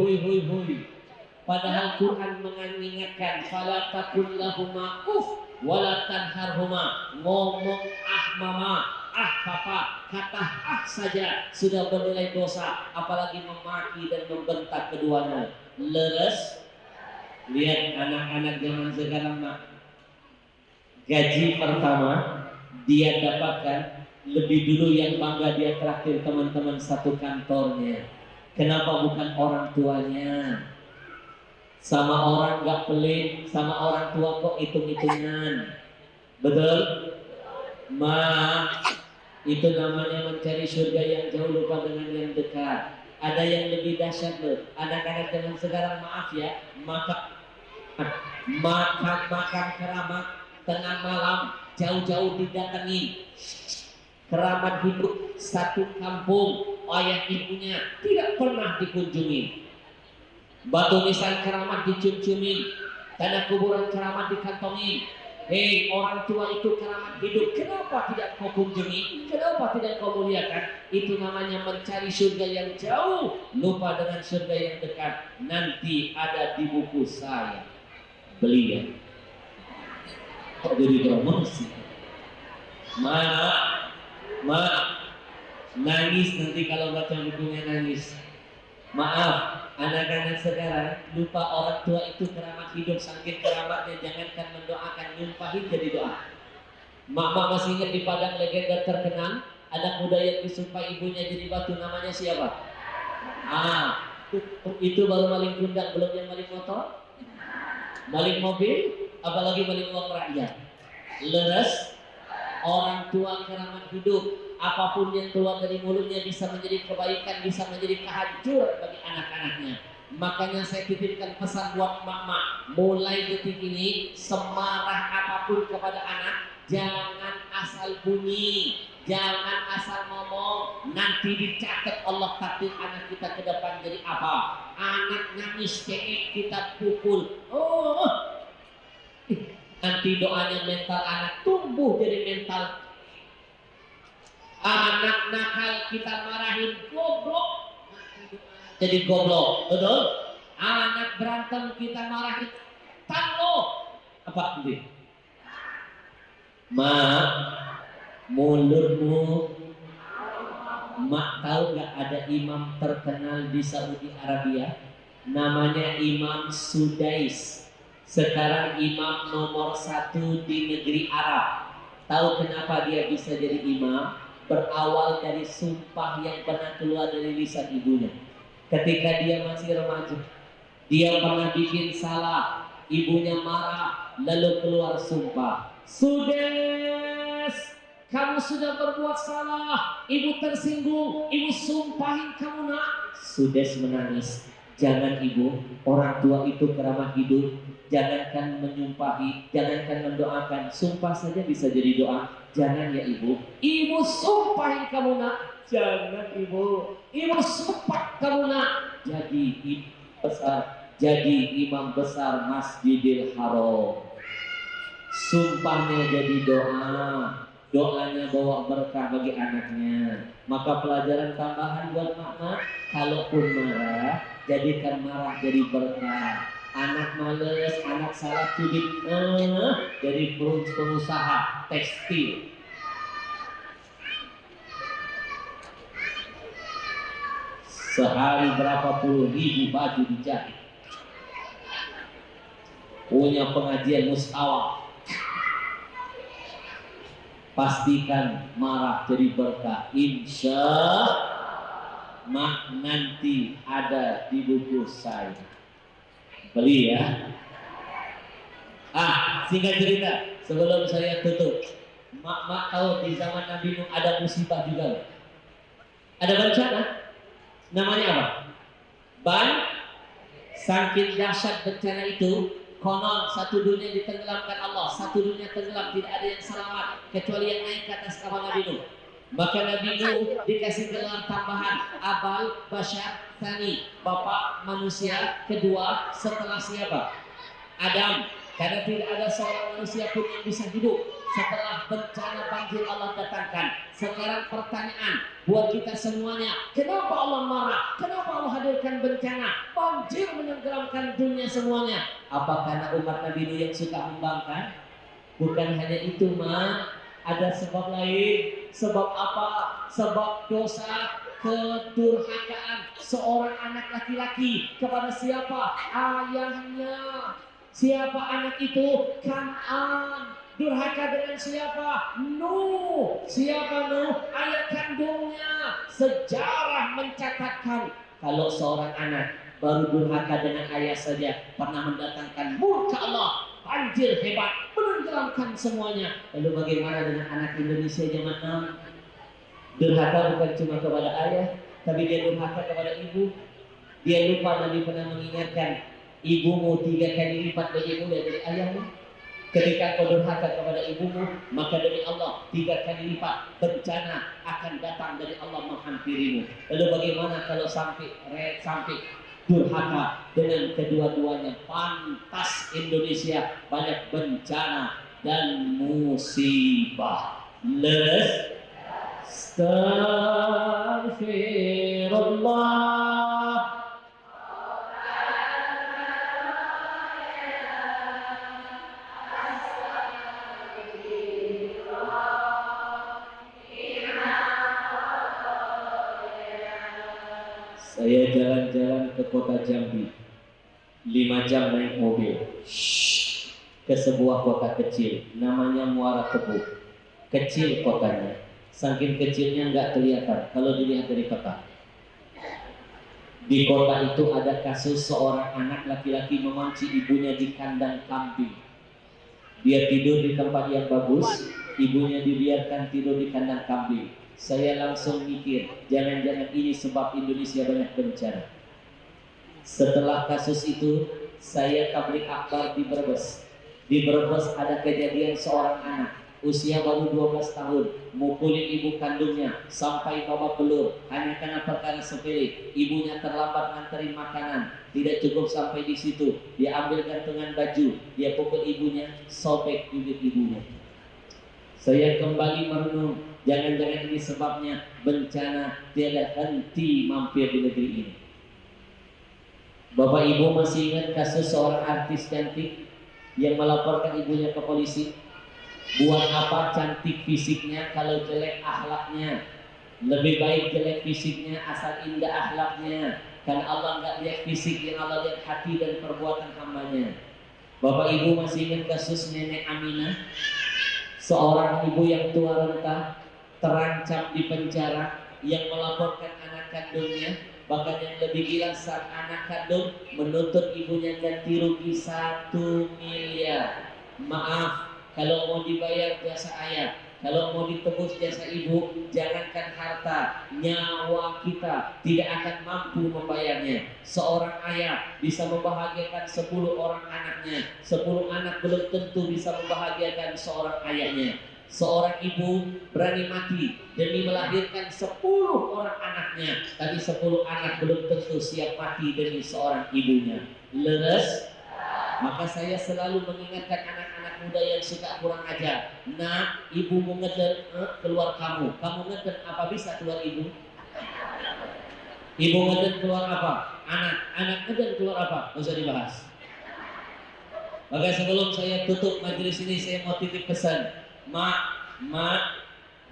Padahal Quran mengingatkan, fala takul lahuma uff wala tanharhuma. Ngomong mama, papa, kata saja sudah bernilai dosa, apalagi memaki dan membentak keduanya. Leres. Lihat anak-anak zaman sekarang, gaji pertama dia dapatkan lebih dulu, yang bangga dia traktir teman-teman satu kantornya. Kenapa bukan orang tuanya? Sama orang gak pelit, sama orang tua kok hitung-hitungan. Betul? Itu namanya mencari surga yang jauh, lupa dengan yang dekat. Ada yang lebih dahsyat loh. Anak-anak zaman sekarang, maaf ya, makan keramat tengah malam, jauh-jauh didatangi. Keramat hidup satu kampung, ayah ibunya tidak pernah dikunjungi. Batu nisan keramat dicium-ciumin, tanah kuburan keramat dikantongin. Hei, orang tua itu keramat hidup, kenapa tidak kau kunjungi? Kenapa tidak kau muliakan? Itu namanya mencari surga yang jauh, lupa dengan surga yang dekat. Nanti ada di buku saya. Beli ya. Kok jadi promosi? Nangis nanti kalau baca bukunya, nangis. Maaf, anak-anak sekarang lupa orang tua itu keramat hidup. Saking keramatnya, jangankan mendoakan, nyumpahin jadi doa. Mama masih ingat di Padang legenda terkenal, anak muda yang disumpah ibunya jadi batu, namanya siapa? Itu baru maling kundang, belum yang maling motor, maling mobil, apalagi maling uang rakyat. Leres. Orang tua keramat hidup. Apapun yang keluar dari mulutnya bisa menjadi kebaikan, bisa menjadi kehancuran bagi anak-anaknya. Makanya saya titipkan pesan buat mama, mulai detik ini semarah apapun kepada anak, jangan asal bunyi. Jangan asal ngomong, nanti dicatat Allah takdir anak kita ke depan jadi apa. Anak nangis cengeng kita pukul, nanti doanya mental anak tumbuh jadi mental. Anak nakal kita marahin goblok, jadi goblok, betul? Anak berantem kita marahin tanglo, apa itu? Mak, mulutmu. Mak tahu nggak ada imam terkenal di Saudi Arabia, namanya Imam Sudais. Sekarang imam nomor 1 di negeri Arab. Tahu kenapa dia bisa jadi imam? Berawal dari sumpah yang pernah keluar dari lisan ibunya. Ketika dia masih remaja, dia pernah bikin salah, ibunya marah, lalu keluar sumpah. Sudes, kamu sudah berbuat salah, ibu tersinggung, ibu sumpahin kamu nak. Sudes menangis. Jangan ibu, orang tua itu keramah hidup. Jangankan menyumpahi, jangankan mendoakan, sumpah saja bisa jadi doa. Jangan ya ibu, ibu sumpahin kamu nak. Jangan ibu, ibu sumpah kamu nak. Jadi imam besar, jadi imam besar Masjidil Haram. Sumpahnya jadi doa, doanya bawa berkah bagi anaknya. Maka pelajaran tambahan buat mama, kalaupun marah, jadikan marah jadi berkah. Anak males, anak salah tuding, jadi pengusaha tekstil. Sehari berapa puluh ribu baju dijahit. Punya pengajian mustawa. Pastikan marah jadi berkah. Insya Allah nanti ada di buku saya. Beli ya. Singkat cerita sebelum saya tutup. Mak tahu di zaman Nabi Nuh ada musibah juga. Ada bencana. Namanya apa? Saking dahsyat bencana itu, konon satu dunia ditenggelamkan Allah, satu dunia tenggelam, tidak ada yang selamat kecuali yang naik ke atas kapal Nabi Nuh. Maka Nabi Nuh dikasih gelar tambahan Abal Bashar Tsani, bapak manusia kedua setelah siapa? Adam. Karena tidak ada seorang manusia pun yang bisa hidup setelah bencana banjir Allah datangkan. Sekarang pertanyaan buat kita semuanya, kenapa Allah marah? Kenapa Allah hadirkan bencana? Banjir menenggelamkan dunia semuanya. Apa karena umat Nabi Nuh yang suka membangkang? Bukan hanya itu, Mak. Ada sebab lain. Sebab apa? Sebab dosa kedurhakaan seorang anak laki-laki kepada siapa? Ayahnya. Siapa anak itu? Kan'an. Durhaka dengan siapa? Nuh. Siapa Nuh? Ayah kandungnya. Sejarah mencatatkan kalau seorang anak baru durhaka dengan ayah saja pernah mendatangkan murka Allah, banjir hebat, menenggelamkan semuanya. Lalu bagaimana dengan anak Indonesia zaman now? Durhaka bukan cuma kepada ayah, tapi dia durhaka kepada ibu. Dia lupa Nabi pernah mengingatkan, ibumu 3 kali lipat lebih mulia dari ayahmu. Ketika kau durhaka kepada ibumu, maka demi Allah 3 kali lipat bencana akan datang dari Allah menghampirimu. Lalu bagaimana kalau sampai durhaka dengan kedua-duanya? Pantas Indonesia banyak bencana dan musibah. Astaghfirullah. Saya jalan-jalan ke kota Jambi 5 jam naik mobil ke sebuah kota kecil namanya Muara Tebu. Kecil kotanya, saking kecilnya nggak kelihatan kalau dilihat dari peta. Di kota itu ada kasus seorang anak laki-laki memanci ibunya di kandang kambing. Dia tidur di tempat yang bagus, ibunya dibiarkan tidur di kandang kambing. Saya langsung mikir, jangan-jangan ini sebab Indonesia banyak bencana. Setelah kasus itu, saya tabligh akbar di Brebes. Di Brebes ada kejadian seorang anak usia baru 12 tahun, mukulin ibu kandungnya sampai babak belur hanya karena perkara sepele. Ibunya terlambat nganterin makanan, tidak cukup sampai di situ, dia ambil gantungan baju, dia pukul ibunya, sobek bibir ibunya. Saya kembali merenung, jangan-jangan ini sebabnya bencana tiada henti mampir di negeri ini. Bapak Ibu masih ingat kasus seorang artis cantik yang melaporkan ibunya ke polisi? Buat apa cantik fisiknya kalau jelek akhlaknya? Lebih baik jelek fisiknya asal indah akhlaknya. Karena Allah nggak lihat fisik, yang Allah lihat hati dan perbuatan hambanya. Bapak Ibu masih ingat kasus nenek Aminah? Seorang ibu yang tua renta terancam di penjara, yang melaporkan anak kandungnya. Bahkan yang lebih gila, saat anak kandung menuntut ibunya ganti rugi 1 miliar. Maaf, kalau mau dibayar jasa ayah, kalau mau ditebus jasa ibu, jangankan harta, nyawa kita tidak akan mampu membayarnya. Seorang ayah bisa membahagiakan 10 orang anaknya, 10 anak belum tentu bisa membahagiakan seorang ayahnya. Seorang ibu berani mati demi melahirkan 10 orang anaknya, tapi 10 anak belum tentu siap mati demi seorang ibunya. Leres? Maka saya selalu mengingatkan anak-anak muda yang suka kurang ajar. Nah, ibu mau ngeden, keluar kamu. Kamu ngeden apa bisa keluar ibu? Ibu ngeden keluar apa? Anak ngeden keluar apa? Nggak usah dibahas. Maka sebelum saya tutup majelis ini, saya mau titip pesan. Mak,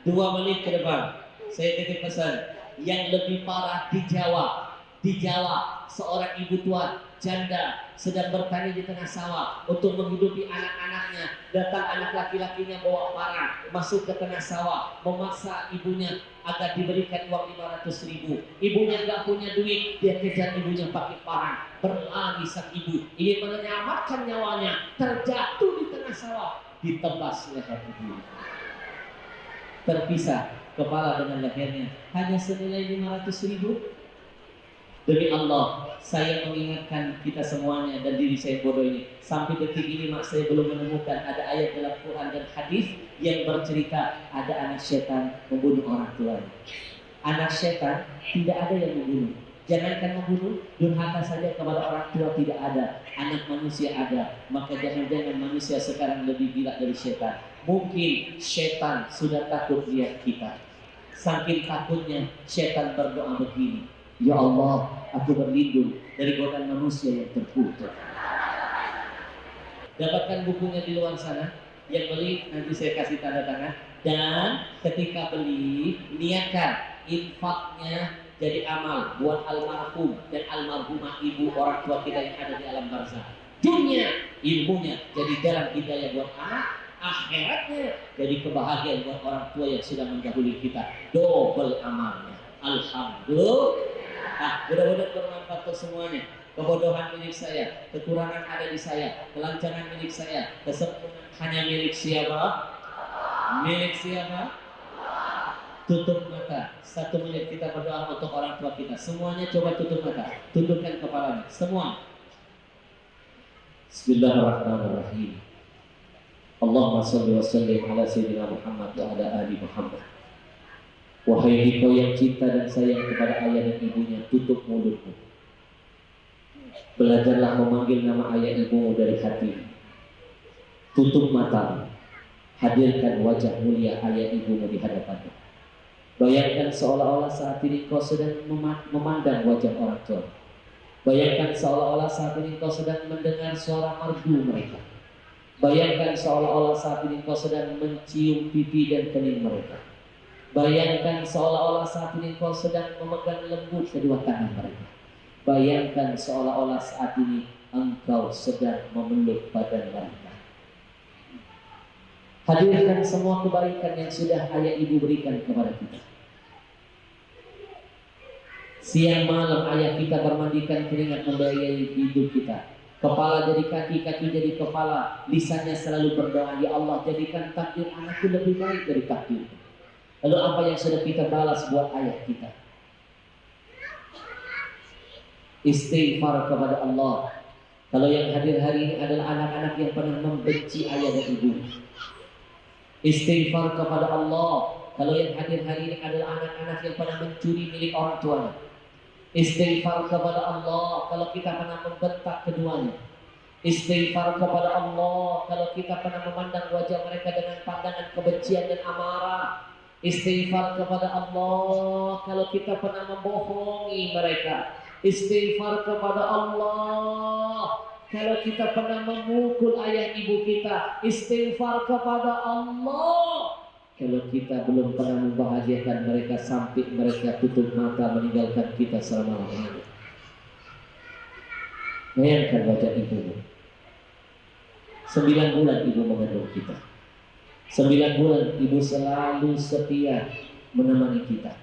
2 menit ke depan saya titip pesan. Yang lebih parah di Jawa, seorang ibu tua janda sedang bertani di tengah sawah untuk menghidupi anak-anaknya. Datang anak laki-lakinya bawa parang masuk ke tengah sawah, memaksa ibunya agar diberikan uang 500.000. Ibunya nggak punya duit, dia kejar ibunya pakai parang. Berlari sang ibu ingin menyelamatkan nyawanya, terjatuh di tengah sawah, ditebas leher ibunya. Terpisah kepala dengan lehernya, hanya senilai 500.000. Demi Allah, saya mengingatkan kita semuanya dan diri saya bodoh ini. Sampai detik ini saya belum menemukan ada ayat dalam Quran dan hadis yang bercerita ada anak setan membunuh orang tuanya. Anak setan tidak ada yang membunuh. Jangankan membunuh, durhaka saja kepada orang tua tidak ada. Anak manusia ada. Maka jangan-jangan manusia sekarang lebih gila dari setan. Mungkin setan sudah takut lihat kita. Saking takutnya setan berdoa begini, ya Allah, aku berlindung dari godaan manusia yang terkutuk. Dapatkan bukunya di luar sana. Yang beli nanti saya kasih tanda tangan. Dan ketika beli, niatkan infaknya jadi amal buat almarhum dan almarhumah ibu orang tua kita yang ada di alam barzah. Dunia ilmunya jadi jalan hidayah buat anak, akhiratnya jadi kebahagiaan buat orang tua yang sudah mendahului kita. Double amalnya. Alhamdulillah. Mudah-mudahan bermanfaat untuk semuanya. Kebodohan milik saya, kekurangan ada di saya, kelancaran milik saya, kesempurnaan hanya milik siapa? Milik siapa? Tutup mata. 1 menit kita berdoa untuk orang tua kita. Semuanya coba tutup mata, tundukkan kepalanya. Semua. Bismillahirrahmanirrahim. Allahumma shalli wa sallim ala sayyidina Muhammad wa ala ali Muhammad. Wahai engkau yang cinta dan sayang kepada ayah dan ibunya, tutup mulutmu. Belajarlah memanggil nama ayah ibumu dari hati. Tutup mata. Hadirkan wajah mulia ayah ibumu di hadapanmu. Bayangkan seolah-olah saat ini kau sedang memandang wajah orang tua. Bayangkan seolah-olah saat ini kau sedang mendengar suara merdu mereka. Bayangkan seolah-olah saat ini kau sedang mencium pipi dan kening mereka. Bayangkan seolah-olah saat ini kau sedang memegang lembut kedua tangan mereka. Bayangkan seolah-olah saat ini engkau sedang memeluk badan mereka. Hadirkan semua kebaikan yang sudah ayah ibu berikan kepada kita. Siang malam ayah kita bermandikan keringat membiayai hidup kita. Kepala jadi kaki, kaki jadi kepala. Lisannya selalu berdoa, ya Allah jadikan takdir anakku lebih baik dari takdirku. Lalu apa yang sudah kita balas buat ayah kita? Istighfar kepada Allah. Kalau yang hadir hari ini adalah anak-anak yang pernah membenci ayah dan ibu, Istighfar kepada Allah. Kalau yang hadir hari ini adalah anak-anak yang pernah mencuri milik orang tuanya, istighfar kepada Allah kalau kita pernah membentak keduanya. Istighfar kepada Allah kalau kita pernah memandang wajah mereka dengan pandangan kebencian dan amarah. Istighfar kepada Allah kalau kita pernah membohongi mereka. Istighfar kepada Allah kalau kita pernah memukul ayah ibu kita. Istighfar kepada Allah kalau kita belum pernah membahagiakan mereka sampai mereka tutup mata meninggalkan kita selama-lamanya. Bayangkan wajah ibumu. 9 bulan ibu mengandung kita. 9 bulan ibu selalu setia menemani kita,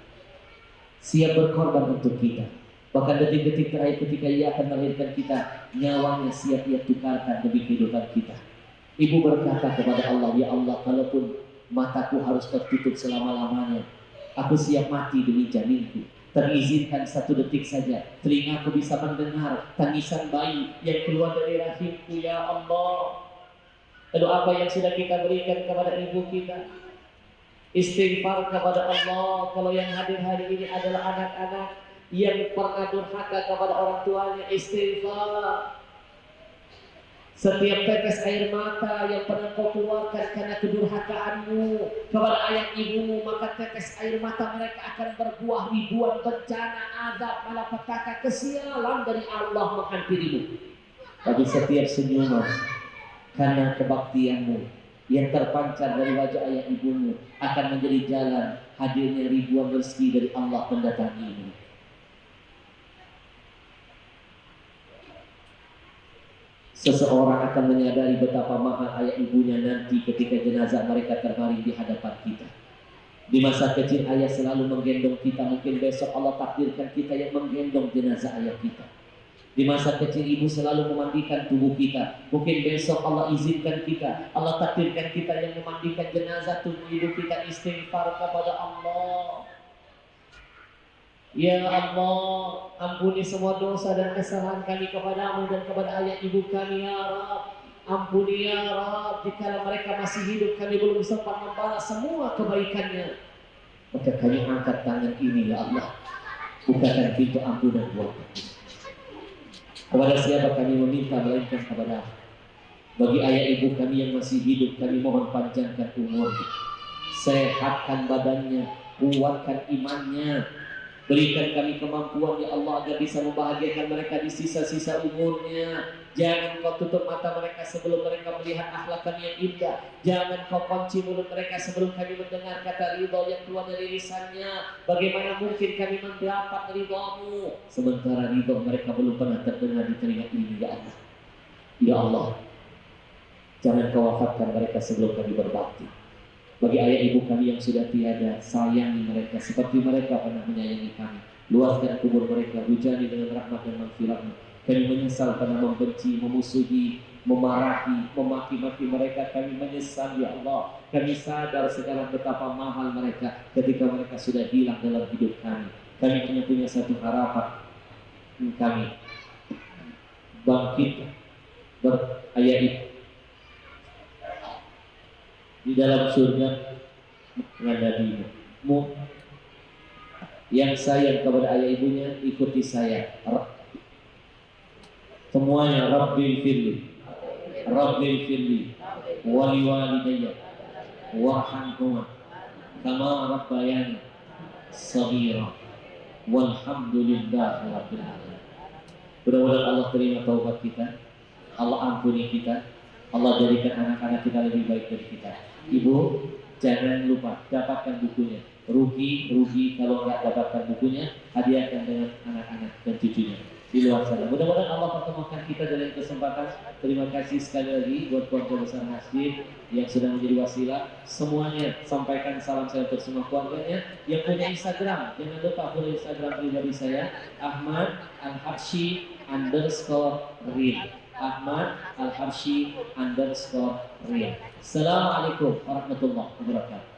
siap berkorban untuk kita. Bahkan detik-detik terakhir ketika ia akan melahirkan kita, nyawanya siap ia tukarkan demi kehidupan kita. Ibu berkata kepada Allah, ya Allah, kalaupun mataku harus tertutup selama-lamanya, aku siap mati demi janinku. Terizinkan 1 detik saja, telingaku bisa mendengar tangisan bayi yang keluar dari rahimku, ya Allah. Lalu apa yang sudah kita berikan kepada ibu kita? Istighfar kepada Allah. Kalau yang hadir hari ini adalah anak-anak yang pernah durhaka kepada orang tuanya, istighfar. Setiap tetes air mata yang pernah kau keluarkan karena kedurhakaanmu kepada ayah ibumu, maka tetes air mata mereka akan berbuah ribuan bencana, azab, malapetaka, kesialan dari Allah menghampirimu. Tapi setiap senyuman karena kebaktianmu yang terpancar dari wajah ayah ibumu akan menjadi jalan hadirnya ribuan rezeki dari Allah mendatangimu. Seseorang akan menyadari betapa mahal ayah ibunya nanti ketika jenazah mereka terbaring di hadapan kita. Di masa kecil ayah selalu menggendong kita, mungkin besok Allah takdirkan kita yang menggendong jenazah ayah kita. Di masa kecil ibu selalu memandikan tubuh kita, mungkin besok Allah izinkan kita, Allah takdirkan kita yang memandikan jenazah tubuh ibu kita. Istighfar kepada Allah. Ya Allah, ampuni semua dosa dan kesalahan kami kepadamu dan kepada ayah ibu kami, ya Rabb. Ampuni ya Rabb, jika mereka masih hidup kami belum sempat membalas semua kebaikannya, maka kami angkat tangan ini, ya Allah, bukakan pintu ampunan buat kami. Kepada siapa kami meminta melainkan kepada bagi ayah ibu kami yang masih hidup, kami mohon panjangkan umurnya, sehatkan badannya, kuatkan imannya, berikan kami kemampuan ya Allah agar bisa membahagiakan mereka di sisa-sisa umurnya. Jangan kau tutup mata mereka sebelum mereka melihat akhlak kami yang indah. Jangan kau kunci mulut mereka sebelum kami mendengar kata ridho yang keluar dari lisannya. Bagaimana mungkin kami mendapat ridho-Mu sementara ridho mereka belum pernah terdengar di telinga ini, ya Allah. Ya Allah, jangan kau wafatkan mereka sebelum kami berbakti. Bagi ayah ibu kami yang sudah tiada, sayangi mereka seperti mereka pernah menyayangi kami. Luaskan kubur mereka, hujani dengan rahmat dan maghfirah-Mu. Kami menyesal karena membenci, memusuhi, memarahi, memaki-maki mereka. Kami menyesal ya Allah. Kami sadar sekarang betapa mahal mereka ketika mereka sudah hilang dalam hidup kami. Kami hanya punya satu harapan, kami bangkit berayah ibu di dalam surga menghadapimu. Yang sayang kepada ayah ibunya, ikuti saya. Semuanya, Rabbil firli, Rabbil firli, wali walidayya, warhamhuma, kama rabbayani saghira, walhamdulillahi rabbil alamin. Mudah-mudahan Allah terima taubat kita, Allah ampuni kita, Allah jadikan anak-anak kita lebih baik dari kita. Ibu, jangan lupa dapatkan bukunya. Rugi kalau nggak dapatkan bukunya, hadiahkan dengan anak-anak dan cucunya di luar sana. Mudah-mudahan Allah pertemukan kita dalam kesempatan. Terima kasih sekali lagi buat keluarga besar masjid yang sudah menjadi wasilah. Semuanya sampaikan salam saya untuk semua keluarganya. Yang punya Instagram, jangan lupa follow Instagram pribadi saya, Ahmad Al-Habsyi _real. Ahmad Al-Habsyi _real. Assalamualaikum warahmatullahi wabarakatuh.